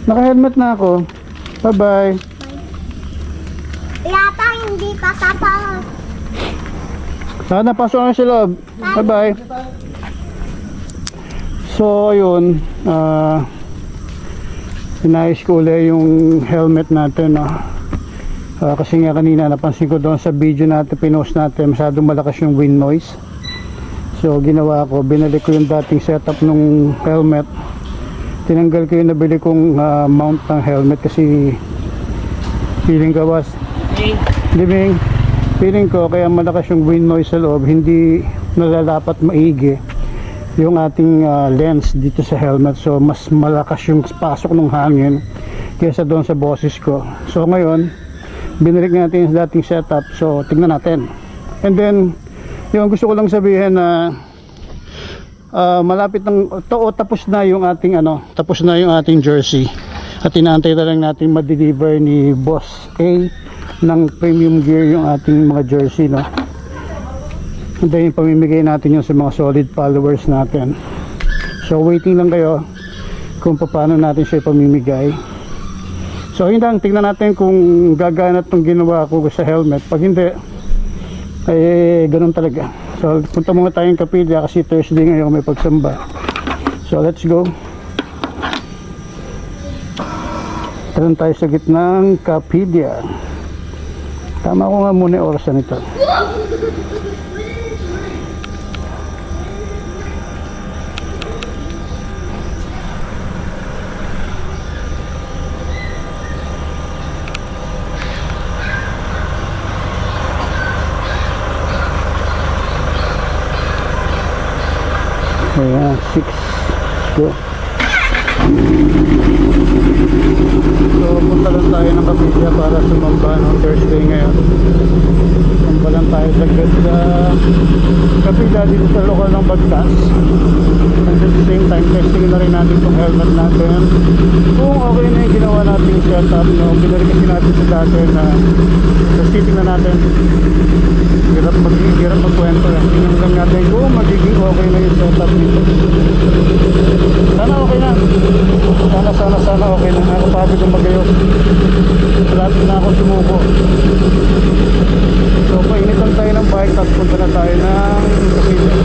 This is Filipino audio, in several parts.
Naka-helmet na ako. Bye-bye. Yata hindi pa tapa. Napasok na sa loob. Bye-bye. So, ayun. Inayos ko ulit yung helmet natin. Kasi nga kanina napansin ko doon sa video natin, pinost natin, masyadong malakas yung wind noise. So, ginawa ko, binalik ko yung dating setup ng helmet. Tinanggal ko yung nabili kong mount ng helmet kasi feeling gawas. Living. Feeling ko kaya malakas yung wind noise sa loob, hindi nalalapat maigi yung ating lens dito sa helmet. So mas malakas yung pasok ng hangin kaysa doon sa boses ko. So ngayon binalik natin yung dating setup. So tingnan natin. And then yung gusto ko lang sabihin na malapit ng tapos na yung ating tapos na yung ating jersey. At inaantay na lang natin ma-deliver ni Boss A ng premium gear yung ating mga jersey, no? And then pamimigay natin yung sa mga solid followers natin. So waiting lang kayo kung paano natin siya pamimigay. So yun lang, tingnan natin kung gagana itong ginawa ko sa helmet. Pag hindi, eh ganun talaga. So punta muna tayong kapilya kasi Thursday ngayon may pagsamba. So let's go. Taran tayo sa gitnang kapilya. Tama ko nga muna yung orasan nito. Ayan, 6. Let's go. So punta lang tayo ng kapilya para sumamba ng Thursday ngayon. Sumamba lang tayo sa kapilya dito sa lokal ng Bagtas. And at the same time testing na rin natin itong helmet natin kung okay na yung ginawa natin setup, no? Binalik kasi natin sa dati na sa sitting na natin. Hirap magkwento yan. Tingnan lang natin kung magiging okay na yung setup nito. Sana okay na. Sana okay na. Nakapagod yung magayo. Malapit na ako sumuko. So painitan tayo ng bike tapos punta na tayo ng kapilya.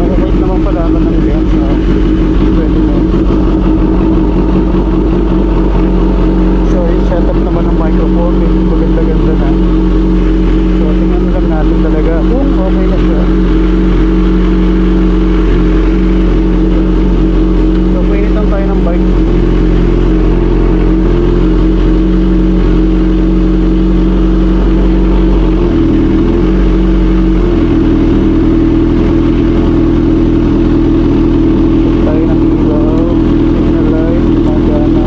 Nakakait naman pala ako ng lens. Pwede mo. So yung setup naman ng microphone, maganda-ganda na. So tingnan lang natin talaga kung okay na siya. So painitan tayo ng bike. Tayo ng ilaw, signal light, magana.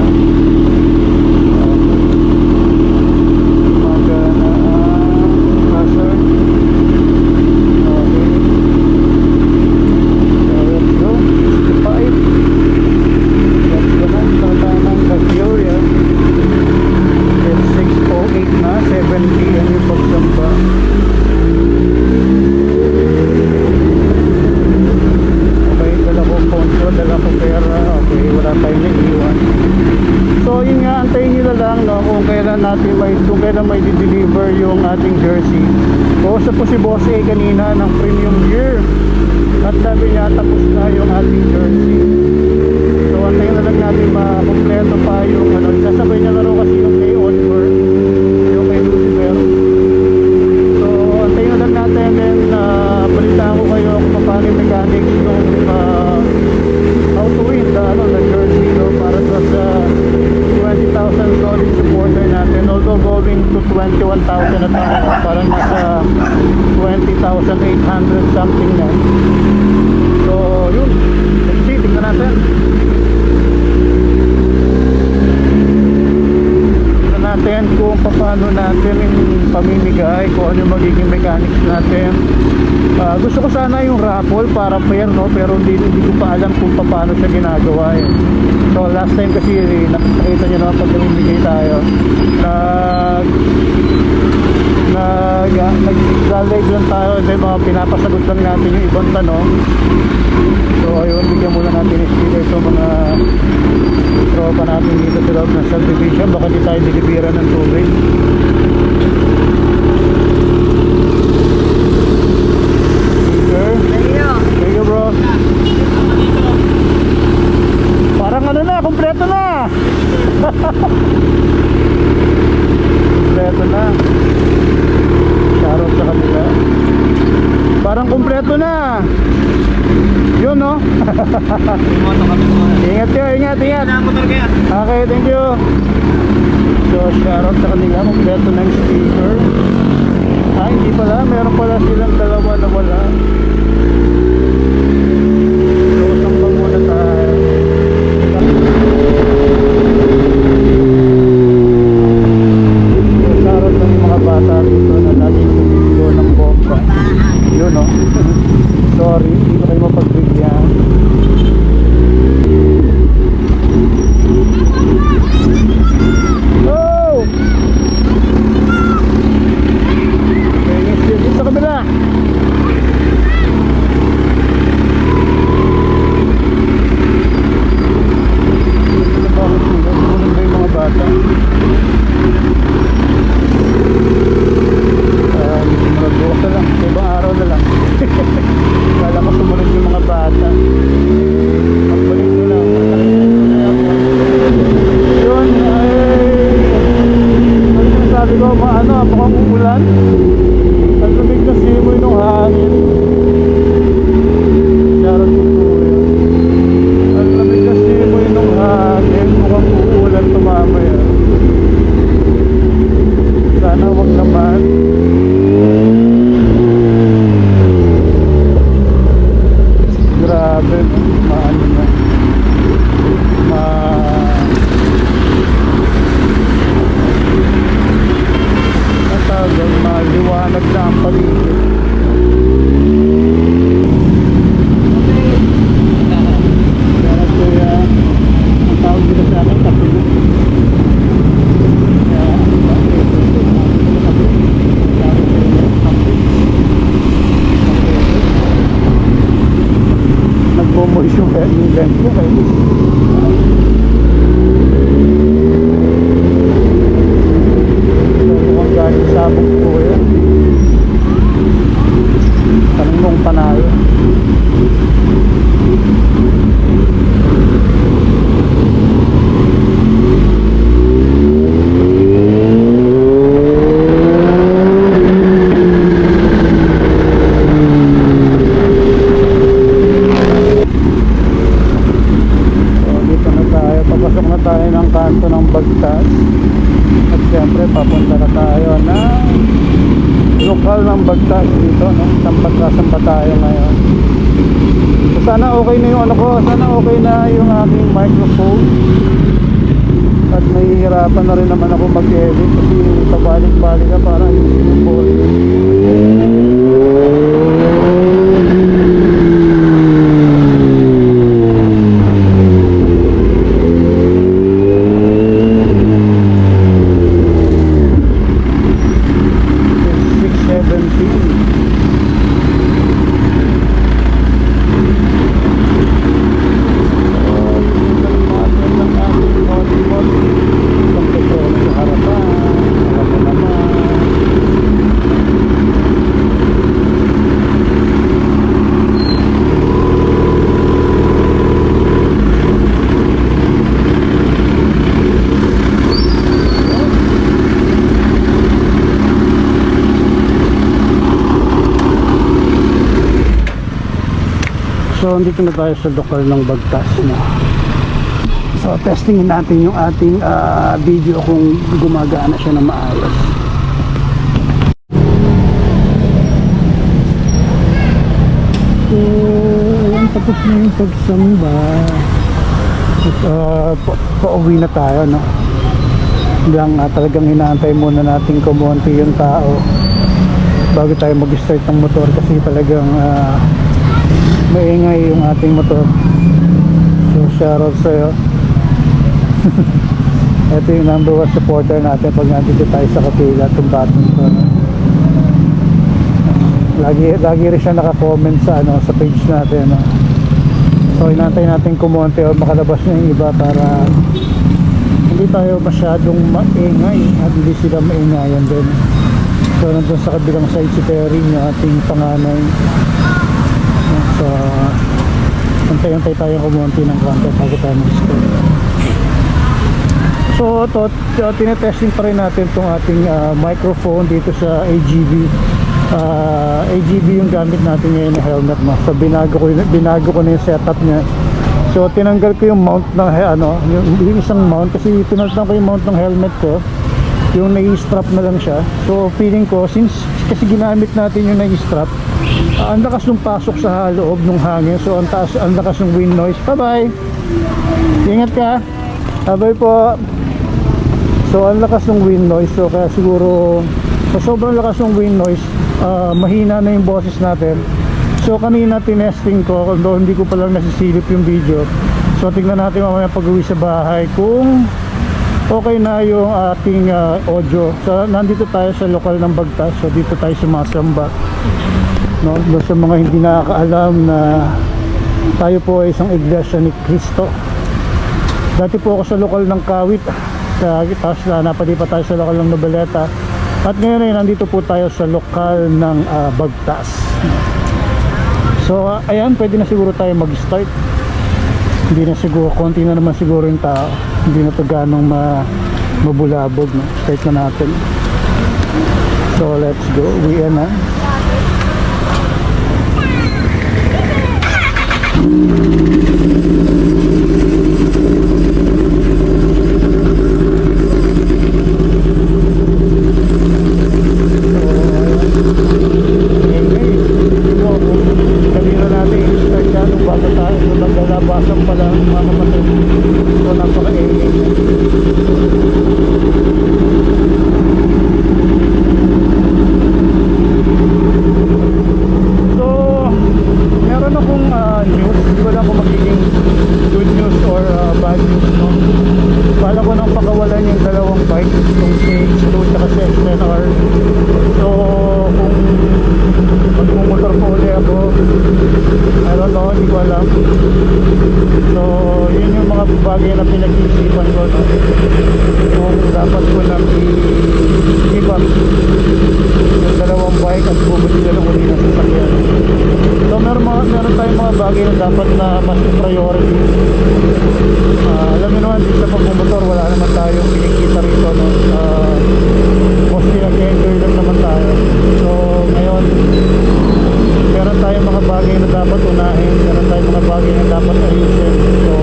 Magana ang hazard. Okay. So let's go. 65. Let's go na. Start tayo ng Galleria. It's 6:08 na. 7 PM yung pagsamba. Okay, dala ko poncho, dala ko pera. Okay, wala tayong naiiwan. So yun nga, antayin nyo na lang, no, kung kailan may deliver yung ating jersey. Kausap po si Boss A kanina ng premium gear at sabi niya tapos na yung ating jersey. So antayin na lang natin makumpleto pa yung sasabay niya laro kasi yung kay Oliver, yung kay Lucifer. So antayin na lang natin, then balitaan ko kayo kung paano yung mechanics yung how to win the jersey, no, para sa 20,000 solid supporter natin, although going to 21,000 at ako, parang nasa 20,800 something na. So yun, let's see, tingnan natin. Tingnan natin kung paano natin pamimigay, kung ano yung magiging mechanics natin. Gusto ko sana yung raffle para fair, no? Pero hindi ko pa alam kung paano siya ginagawa eh. So last time kasi nakita nyo naman pag namimigay tayo, nag-live lang tayo, then mga pinapasagot lang natin yung ibang tanong. So ayun, bigyan muna natin yung sticker sa mga tropa natin dito sa loob ng subdivision. Baka di tayo dilibiran ng tubig. Sticker. Thank you bro. Parang ano na, kompleto na. Kompleto na. Shoutout sa kanila. Parang kompleto na. Yun no. Ingat kayo, ingat. Okay, thank you. So shoutout sa kanila. Kompleto na yung speaker. Hindi pala, meron pala silang dalawa na wala. So sambang muna tayo. Shoutout ng mga bata dito na laging bumibilo ng bomba. Yun no. Sorry, hindi ko kayo mapagbigyan. Oh! Okay, next dito sa kabila. Sumunod ba yung mga bata? Sumunod bukas na lang. Sa ibang araw na lang. Kala ko sumunod yung mga bata. Magbalik ko lang. Yun ay sabi ko, mukhang umulan. Ang lamig na simoy ng hangin. Charot ko po yun. Ang lamig na simoy ng hangin. Mukhang uulan tumamaya. Sana wag naman. Grabe, maano na maliwanag na ang paligid. Kaya kuya, ang tawag dito sa akin kape na. Nagmo-moist yung lens ko kayo. Mukhang galing sabog ko yan. Tanong mong panalo. Papasok na tayo ng kanto ng Bagtas at siyempre papunta na tayo ng lokal ng Bagtas dito, no? Sampa tayo ngayon. So, sana okay na yung ano ko, sana okay na yung aking microphone at nahihirapan na rin naman ako mag-edit kasi pabalik-balik ka para ayusin yung volume. So dito na tayo sa lokal ng Bagtas na. So testingin natin yung ating video kung gumagana siya na maayos. So ayan, tapos na yung pagsamba at pauwi na tayo, no? lang talagang inaantay muna natin kumonti yung tao bago tayo mag-start ng motor kasi talagang maingay yung ating motor. So shoutout sa'yo. Ito yung number 1 supporter natin pag nandito tayo sa kapila, itong batong to, no? Lagi rin siya naka-comment sa sa page natin, no? So inantay natin kumonti o makalabas na yung iba para hindi tayo masyadong maingay at hindi sila maingayan din. So nandun sa kabilang side si Terry, yung ating panganay. So antay-antay tayo kumonti ng konti bago tayo mag-start. So tinetesting pa rin natin itong ating microphone dito sa AGV. AGV yung gamit natin ngayon na helmet, no? So binago ko na yung setup niya. So tinanggal ko yung mount ng yung isang mount kasi tinatanggal ko yung mount ng helmet ko. Yung nai-strap na lang siya. So feeling ko since kasi ginamit natin yung nai-strap, ang lakas ng pasok sa loob ng hangin. So ang lakas ng wind noise. Bye-bye. Ingat ka. Bye-bye po. So ang lakas ng wind noise. So kaya siguro sa sobrang lakas ng wind noise, mahina na yung boses natin. So kanina tinesting ko, although hindi ko pa lang nasisilip yung video. So tingnan natin mamaya pag uwi sa bahay kung okay na yung ating audio. So nandito tayo sa lokal ng Bagtas. So dito tayo sumasamba, no? Sa mga hindi nakakaalam na tayo po ay isang iglesia ni Cristo. Dati po ako sa lokal ng Kawit, tapos napalipat tayo sa lokal ng Noveleta. At ngayon ay nandito po tayo sa lokal ng Bagtas. So ayan, pwede na siguro tayo mag-start. Hindi na siguro, konti na naman siguro yung tao. Hindi na ito ganong mabulabog, no? Start na natin. So let's go, uwi na. Basang pala mga kapatid. So napaka-ingay. So meron akong news. Hindi ko lang kung magiging good news or bad news, no? Bala ko nang pakawalan yung dalawang bike, yung CX2 at si XNR. So kung magmumotor po ulit ako, I don't know, hindi ko alam. So yun yung mga bagay na pinag-iisipan ko, no? Kung dapat ko nang i-give up yung dalawang bike at bumili na lang ulit ng sasakyan. So meron tayong mga bagay na dapat na mas priority. Alam nyo naman, sa pagmumotor wala naman tayong pinikita rito, no? Mostly nag-enjoy lang naman tayo. So ngayon meron tayong mga bagay na dapat unahin, meron tayong mga bagay na dapat ayusin. So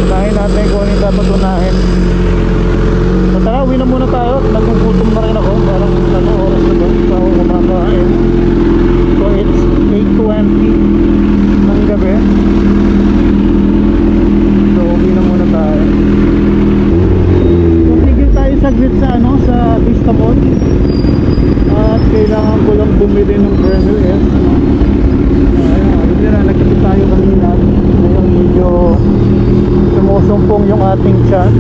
unahin natin kung ano yung dapat unahin. So tara, uwi na muna tayo. Nagugutom na rin ako. Parang oras na ba? So ako kumakain. So it's 8:20 ng gabi. So uwi na muna tayo. So tigil tayo saglit sa sa Vista Mall. At kailangan ko lang bumili ng Kernel S, no? Ayun na, nagkita tayo kanina. Ngayon medyo sumusumpong yung ating tiyan.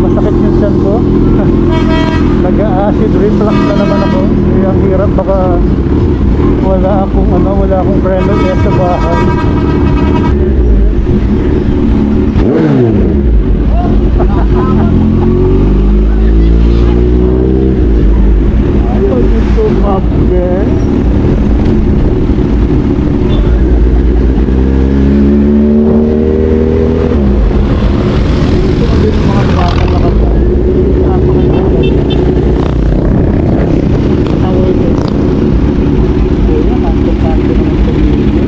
Masakit yung tiyan ko. Nag-acid reflux na naman ako. Kaya ang hirap, baka wala akong Kernel S sa bahay. Dito mabe. Dito mga bata nakapag. Tawag ito. Kaya kanto naman sa video.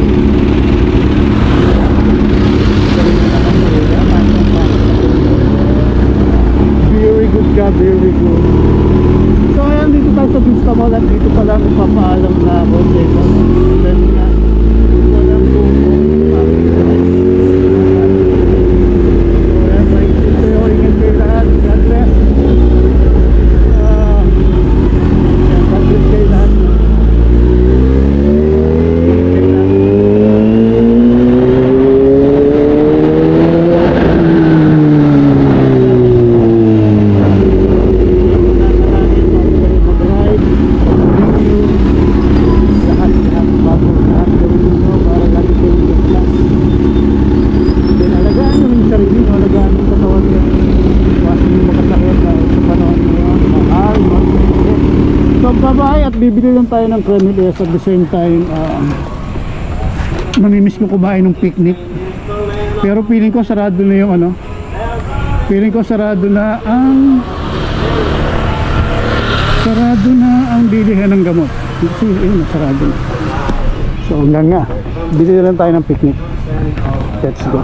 sa bahay at bibili lang tayo ng cremeles at the same time namimiss ko kumain ng picnic. Pero feeling ko sarado na yung ano. Feeling ko sarado na ang bilihan ng gamot. Kasi yun, sarado na. So hanggang nga, bili lang tayo ng picnic. Let's go.